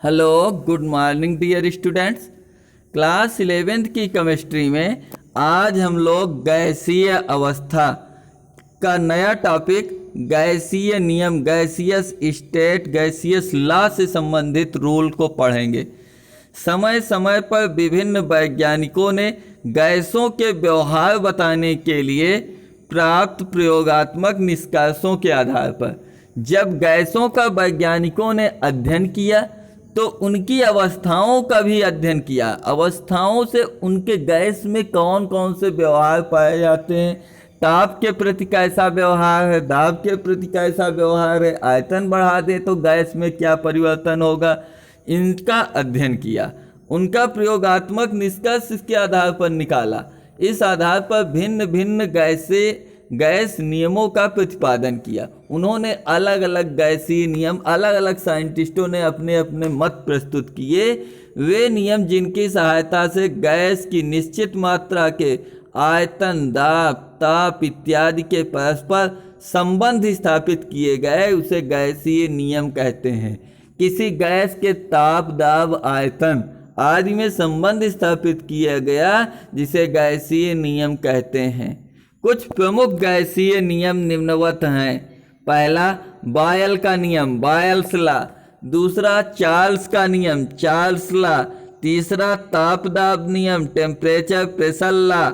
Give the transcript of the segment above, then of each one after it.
Hello, good morning dear students. Class 11th की chemistry में आज हम लोग गैसीय अवस्था का नया टॉपिक गैसीय नियम, गैसियस स्टेट, गैसियस लॉ से संबंधित रूल को पढ़ेंगे। समय समय पर विभिन्न वैज्ञानिकों ने गैसों के व्यवहार बताने के लिए प्राप्त प्रयोगात्मक निष्कर्षों के आधार पर जब गैसों का वैज्ञानिकों ने अध्ययन किया तो उनकी अवस्थाओं का भी अध्ययन किया। अवस्थाओं से उनके गैस में कौन कौन से व्यवहार पाए जाते हैं, ताप के प्रति कैसा व्यवहार है, दाब के प्रति कैसा व्यवहार है, आयतन बढ़ा दे तो गैस में क्या परिवर्तन होगा, इनका अध्ययन किया। उनका प्रयोगात्मक निष्कर्ष इसके आधार पर निकाला। इस आधार पर भिन्न भिन्न गैस नियमों का प्रतिपादन किया। उन्होंने अलग अलग गैसीय नियम, अलग अलग साइंटिस्टों ने अपने अपने मत प्रस्तुत किए। वे नियम जिनकी सहायता से गैस की निश्चित मात्रा के आयतन, दाब, ताप इत्यादि के परस्पर संबंध स्थापित किए गए उसे गैसीय नियम कहते हैं। किसी गैस के ताप, दाब, आयतन आदि में संबंध स्थापित किया गया जिसे गैसीय नियम कहते हैं। कुछ प्रमुख गैसीय नियम निम्नवत हैं। पहला, बॉयल का नियम, बॉयल्स लॉ। दूसरा, चार्ल्स का नियम, चार्ल्स लॉ। तीसरा, ताप दाब नियम, टेम्परेचर प्रेशर लॉ।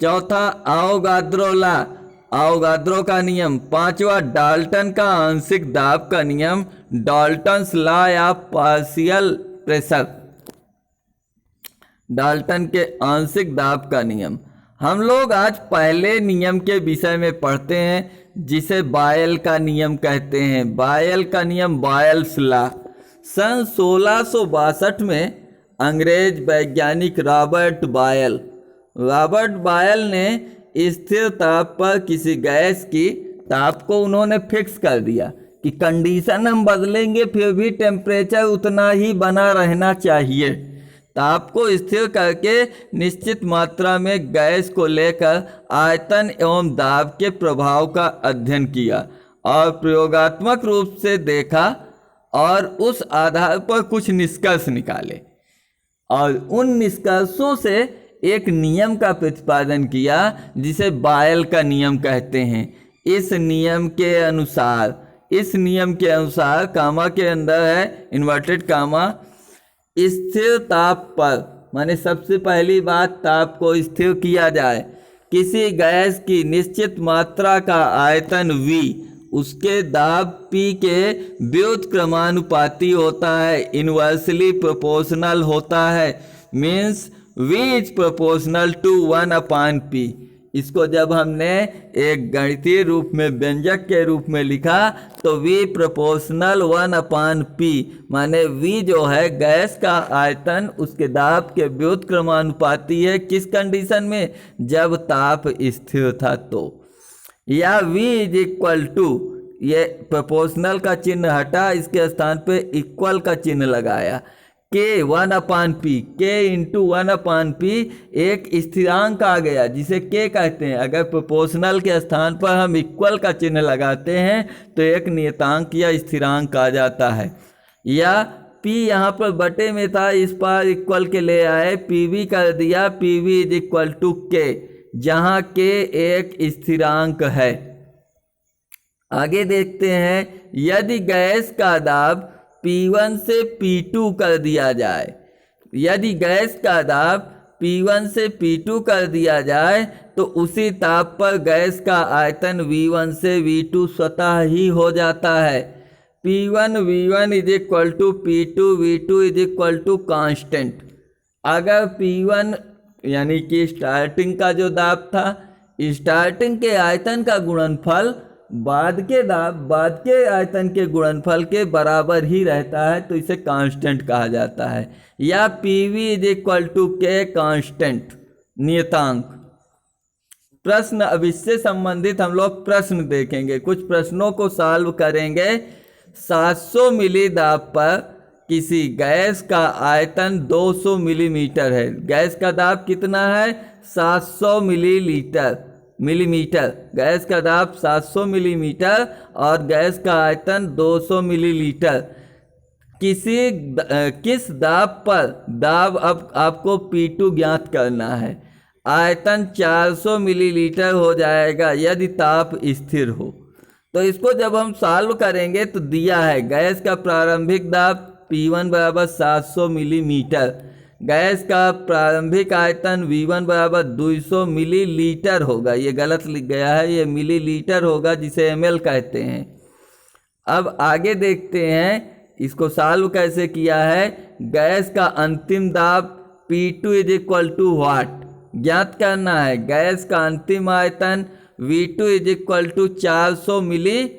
चौथा, आओगाद्रो लॉ, आओगाद्रो का नियम। पांचवा, डाल्टन का आंशिक दाब का नियम, डाल्टन्स लॉ या पार्शियल प्रेशर, डाल्टन के आंशिक दाब का नियम। हम लोग आज पहले नियम के विषय में पढ़ते हैं जिसे बॉयल का नियम कहते हैं। बॉयल का नियम, बॉयल्स लॉ। सन 1662 में अंग्रेज वैज्ञानिक रॉबर्ट बॉयल ने स्थिर ताप पर किसी गैस की ताप को उन्होंने फिक्स कर दिया कि कंडीशन हम बदलेंगे फिर भी टेम्परेचर उतना ही बना रहना चाहिए। ताप को स्थिर करके निश्चित मात्रा में गैस को लेकर आयतन एवं दाब के प्रभाव का अध्ययन किया और प्रयोगात्मक रूप से देखा और उस आधार पर कुछ निष्कर्ष निकाले और उन निष्कर्षों से एक नियम का प्रतिपादन किया जिसे बॉयल का नियम कहते हैं। इस नियम के अनुसार कामा के अंदर है इन्वर्टेड कामा, स्थिर ताप पर, माने सबसे पहली बात ताप को स्थिर किया जाए। किसी गैस की निश्चित मात्रा का आयतन V उसके दाब P के व्युत्क्रमानुपाती होता है, इन्वर्सली प्रोपोर्शनल होता है। Means V is proportional to 1/P। इसको जब हमने एक गणितीय रूप में व्यंजक के रूप में लिखा तो V प्रोपोर्शनल 1/P, माने V जो है गैस का आयतन उसके दाब के व्युत्क्रमानुपाती है। किस कंडीशन में? जब ताप स्थिर था तो। या V इज इक्वल टू, ये प्रोपोर्शनल का चिन्ह हटा, इसके स्थान पे इक्वल का चिन्ह लगाया, K 1/P, K into 1/P एक स्थिरांक आ गया जिसे K कहते हैं। अगर प्रोपोर्शनल के स्थान पर हम इक्वल का चिन्ह लगाते हैं तो एक नियतांक या स्थिरांक आ जाता है। या P यहाँ पर बटे में था, इस पर इक्वल के ले आए, PV कर दिया, PV is equal to K, जहाँ K एक स्थिरांक है। आगे देखते हैं, यदि गैस का दाब P1 से P2 कर दिया जाए, यदि गैस का दाब P1 से P2 कर दिया जाए तो उसी ताप पर गैस का आयतन V1 से V2 स्वतः ही हो जाता है। P1 V1 is equal to P2 V2 is equal to constant. अगर P1 यानी कि स्टार्टिंग का जो दाब था, स्टार्टिंग के आयतन का गुणनफल बाद के आयतन के गुणनफल के बराबर ही रहता है तो इसे कांस्टेंट कहा जाता है। या PV is equal to K constant, नियतांक। प्रश्न, अब इससे संबंधित हम लोग प्रश्न देखेंगे, कुछ प्रश्नों को सॉल्व करेंगे। 700 मिली दाब पर किसी गैस का आयतन 200 मिलीमीटर है। गैस का दाब कितना है? 700 मिलीमीटर। गैस का दाब 700 मिलीमीटर और गैस का आयतन 200 मिलीलीटर। किस दाब पर, दाब अब आपको P2 ज्ञात करना है, आयतन 400 मिलीलीटर हो जाएगा यदि ताप स्थिर हो। तो इसको जब हम सॉल्व करेंगे तो दिया है गैस का प्रारंभिक दाब P1 बराबर 700 मिलीमीटर, गैस का प्रारंभिक आयतन V1 बराबर 200 मिलीलीटर होगा। ये गलत लिख गया है, ये मिलीलीटर होगा जिसे ml कहते हैं। अब आगे देखते हैं इसको सॉल्व कैसे किया है। गैस का अंतिम दाब P2 इज इक्वल टू वाट ज्ञात करना है। गैस का अंतिम आयतन V2 इज इक्वल टू 400 मिली,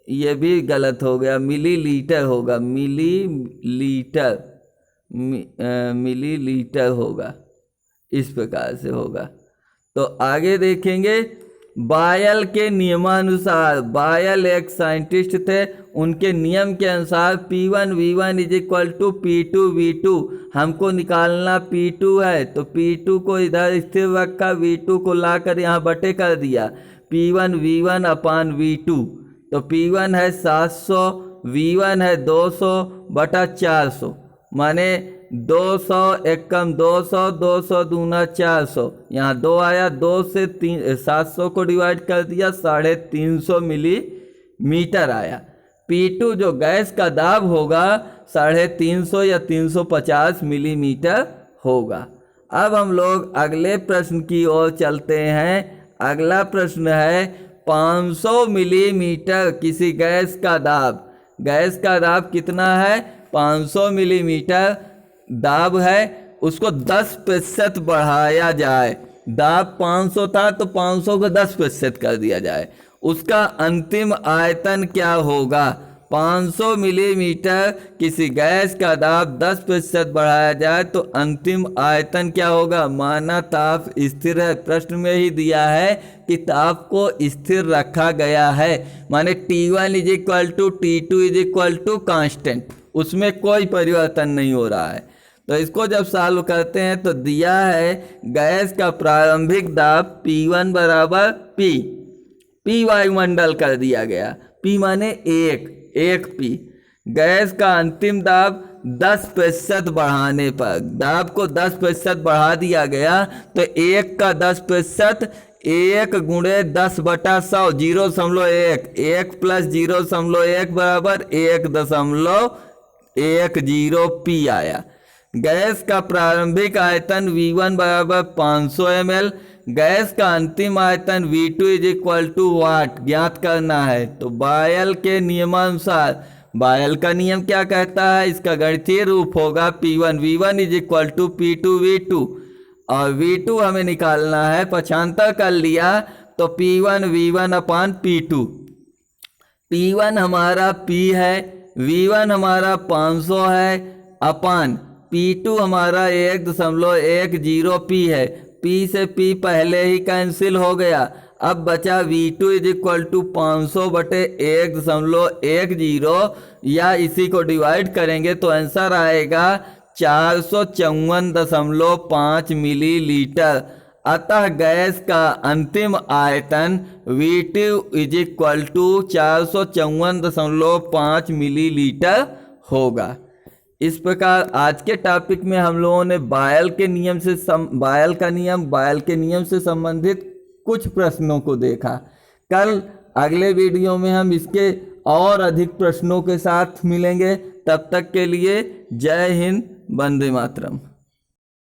ये भी गलत हो गया, मिलीलीटर होगा, मिलीलीटर होगा, इस प्रकार से होगा। तो आगे देखेंगे बायल के नियमानुसार, बायल एक साइंटिस्ट थे, उनके नियम के अनुसार P1 V1 is equal to P2 V2, हमको निकालना P2 है तो P2 को इधर स्थिर रखा, V2 को लाकर यहाँ बटे कर दिया, P1 V1 अपान V2। तो P1 है 700, V1 है 200 बटा 400, माने 200 एक कम 200, 200 दूना 400, यहाँ 2 आया, 2 से 700 को डिवाइड कर दिया, 350 मिलीमीटर आया। P2 जो गैस का दाब होगा 350 या 350 मिलीमीटर होगा। अब हम लोग अगले प्रश्न की ओर चलते हैं। अगला प्रश्न है 500 मिलीमीटर किसी गैस का दाब, गैस का दाब कितना है 500 मिलीमीटर दाब है, उसको 10% बढ़ाया जाए। दाब 500 था तो 500 को 10% कर दिया जाए, उसका अंतिम आयतन क्या होगा। 500 मिलीमीटर किसी गैस का दाब 10% बढ़ाया जाए तो अंतिम आयतन क्या होगा। माना ताप स्थिर है, प्रश्न में ही दिया है कि ताप को स्थिर रखा गया है, माने T1 is equal to T2 is equal to constant, उसमें कोई परिवर्तन नहीं हो रहा है। तो इसको जब सॉल्व करते हैं तो दिया है गैस का प्रारंभिक दाब P1 बराबर P वायुमंडल कर दिया गया, P माने एक P। गैस का अंतिम दाब 10% बढ़ाने पर, दाब को 10% बढ़ा दिया गया तो 1 का 10%, 1 गुणे 10 बटा 100, 0.1, 1 प्लस 0.1 बराबर 1.10 P आया। गैस का प्रारंभिक आयतन V1 बराबर 500 ml, गैस का अंतिम आयतन V2 इज इक्वल टू वाट ज्ञात करना है। तो बायल के नियमानुसार, बायल का नियम क्या कहता है, इसका गणितीय रूप होगा P1 V1 is equal to P2 V2, और V2 हमें निकालना है, पक्षांतर कर लिया तो P1 V1 अपान P2। P1 हमारा P है, V1 हमारा 500 है, अपान P2 हमारा 1.10 P है, P से P पहले ही कैंसिल हो गया। अब बचा V2 इज इक्वल टू 500 बटे 1.10, या इसी को डिवाइड करेंगे तो आंसर आएगा 454.5 मिलीलीटर। अतः गैस का अंतिम आयतन V2 is equal to 454.5 millilitre होगा। इस प्रकार आज के टॉपिक में हम लोगों ने बायल के नियम से संबंधित कुछ प्रश्नों को देखा। कल अगले वीडियो में हम इसके और अधिक प्रश्नों के साथ मिलेंगे। तब तक के लिए जय हिंद, वंदे मातरम।